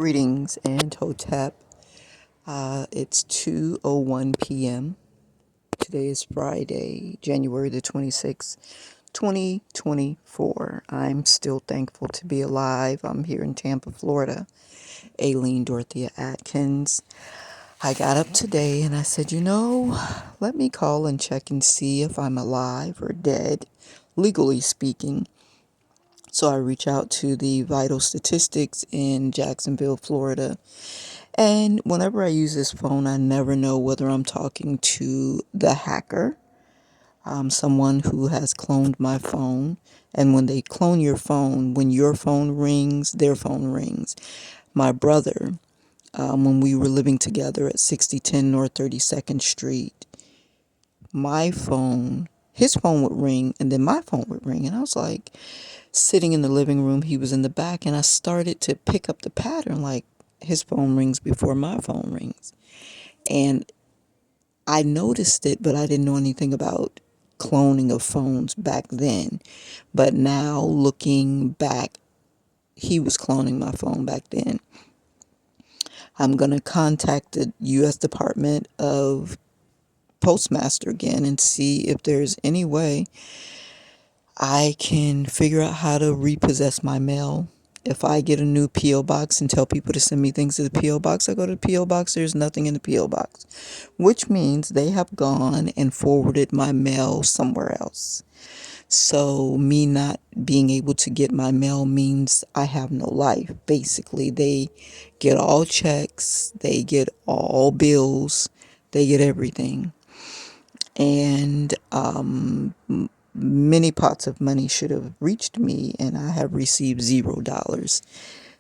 Greetings and Hotep. It's 2:01 p.m. Today is Friday, January the 26th, 2024. I'm still thankful to be alive. I'm here in Tampa, Florida. Aileen Dorothea Atkins. I got up today and I said, let me call and check and see if I'm alive or dead, legally speaking. So I reach out to the vital statistics in Jacksonville, Florida. And whenever I use this phone, I never know whether I'm talking to the hacker, someone who has cloned my phone. And when they clone your phone, when your phone rings, their phone rings. My brother, when we were living together at 6010 North 32nd Street, his phone would ring and then my phone would ring. And I was like, sitting in the living room, he was in the back, and I started to pick up the pattern, like his phone rings before my phone rings. And I noticed it, but I didn't know anything about cloning of phones back then. But now looking back, he was cloning my phone back then. I'm going to contact the U.S. Department of Postmaster again and see if there's any way I can figure out how to repossess my mail. If I get a new P.O. box and tell people to send me things to the P.O. box, I go to the P.O. box, there's nothing in the P.O. box, which means they have gone and forwarded my mail somewhere else. So me not being able to get my mail means I have no life. Basically, they get all checks, they get all bills, they get everything. And many pots of money should have reached me, and I have received $0.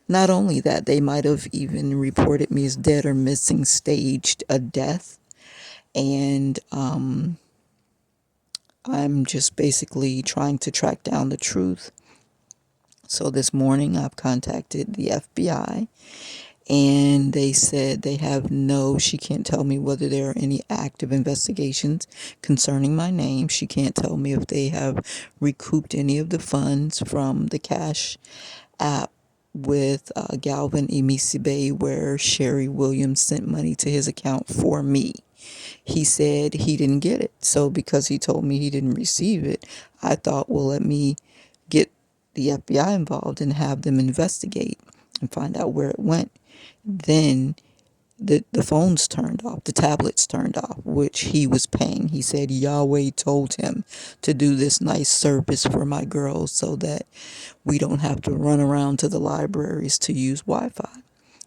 Not only that, they might have even reported me as dead or missing, staged a death. And I'm just basically trying to track down the truth. So this morning I've contacted the FBI, and they said she can't tell me whether there are any active investigations concerning my name. She can't tell me if they have recouped any of the funds from the Cash App with Galvin Emisibe, where Sherry Williams sent money to his account for me. He said he didn't get it. So because he told me he didn't receive it, I thought, well, let me get the FBI involved and have them investigate and find out where it went. Then the phones turned off, the tablets turned off, which he was paying. He said Yahweh told him to do this nice service for my girls so that we don't have to run around to the libraries to use Wi-Fi.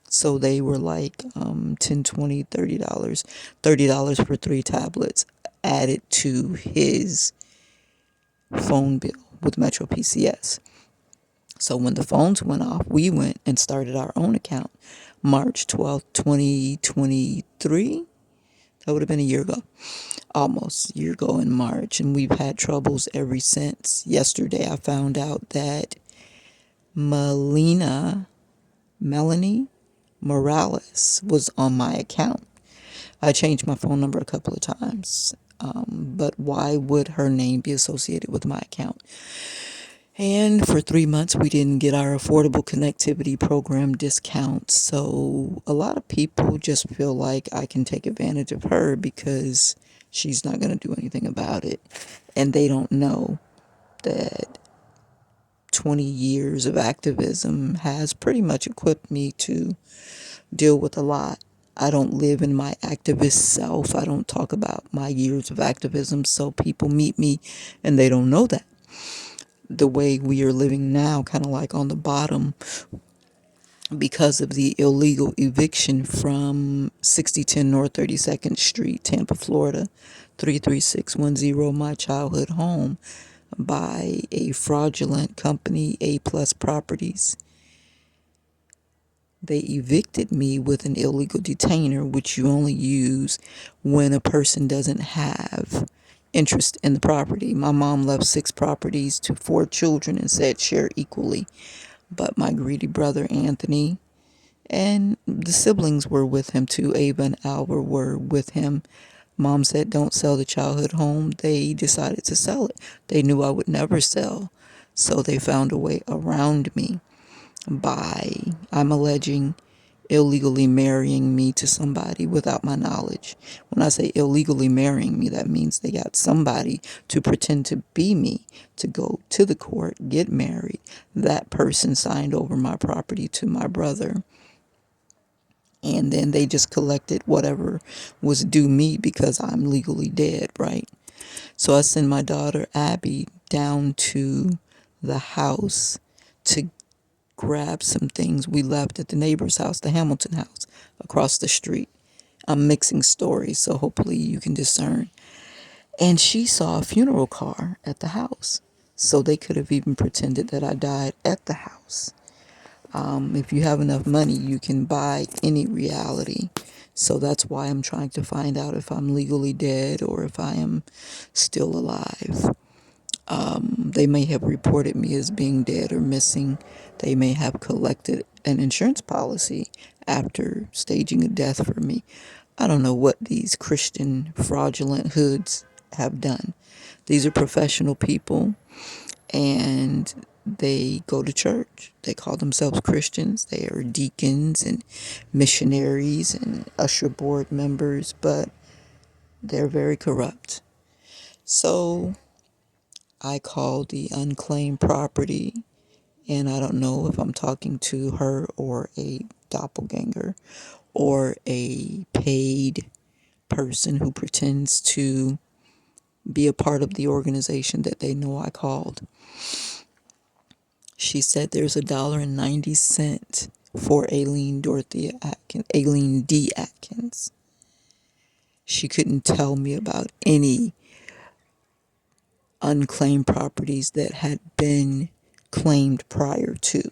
So they were like $10, $20, $30, $30 for 3 tablets added to his phone bill with Metro PCS. So when the phones went off, we went and started our own account. March 12th, 2023. That would have been a year ago. Almost a year ago in March. And we've had troubles ever since. Yesterday I found out that Melanie Morales was on my account. I changed my phone number a couple of times. But why would her name be associated with my account? And for 3 months, we didn't get our affordable connectivity program discounts. So a lot of people just feel like I can take advantage of her because she's not going to do anything about it. And they don't know that 20 years of activism has pretty much equipped me to deal with a lot. I don't live in my activist self. I don't talk about my years of activism. So people meet me and they don't know that. The way we are living now, kind of like on the bottom, because of the illegal eviction from 6010 North 32nd Street, Tampa, Florida, 33610, my childhood home, by a fraudulent company, A Plus Properties. They evicted me with an illegal detainer, which you only use when a person doesn't have interest in the property. My mom left 6 properties to 4 children and said share equally. But my greedy brother Anthony and the siblings were with him too. Ava and Albert were with him. Mom said don't sell the childhood home. They decided to sell it. They knew I would never sell. So they found a way around me by, I'm alleging, illegally marrying me to somebody without my knowledge. When I say illegally marrying me, that means they got somebody to pretend to be me to go to the court, get married. That person signed over my property to my brother, and then they just collected whatever was due me because I'm legally dead, right? So I send my daughter Abby down to the house to grab some things we left at the neighbor's house, the Hamilton house, across the street. I'm mixing stories, so hopefully you can discern. And she saw a funeral car at the house. So they could have even pretended that I died at the house. If you have enough money, you can buy any reality. So that's why I'm trying to find out if I'm legally dead or if I am still alive. They may have reported me as being dead or missing. They may have collected an insurance policy after staging a death for me. I don't know what these Christian fraudulent hoods have done. These are professional people, and they go to church. They call themselves Christians. They are deacons and missionaries and usher board members, but they're very corrupt. So I called the unclaimed property, and I don't know if I'm talking to her or a doppelganger or a paid person who pretends to be a part of the organization that they know I called. She said there's $1.90 for Aileen D. Atkins. She couldn't tell me about any unclaimed properties that had been claimed prior to.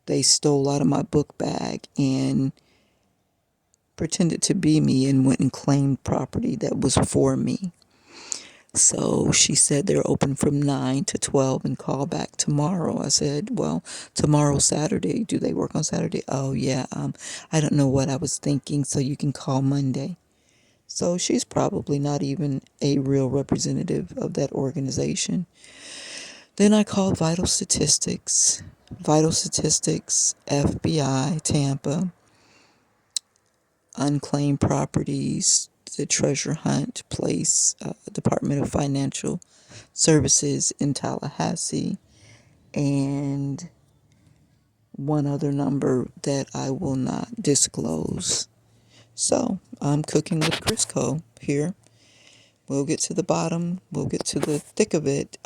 They stole out of my book bag and pretended to be me and went and claimed property that was for me. So she said they're open from 9 to 12 and call back tomorrow. I said, well, tomorrow's Saturday. Do they work on Saturday? Oh, yeah. I don't know what I was thinking, so you can call Monday. So she's probably not even a real representative of that organization. Then I called Vital Statistics. Vital Statistics, FBI, Tampa, Unclaimed Properties, the Treasure Hunt Place, Department of Financial Services in Tallahassee, and one other number that I will not disclose. So I'm cooking with Crisco here. We'll get to the bottom. We'll get to the thick of it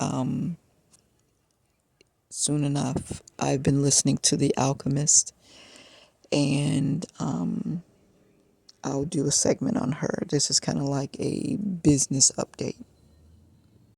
soon enough. I've been listening to The Alchemist, and I'll do a segment on her. This is kind of like a business update.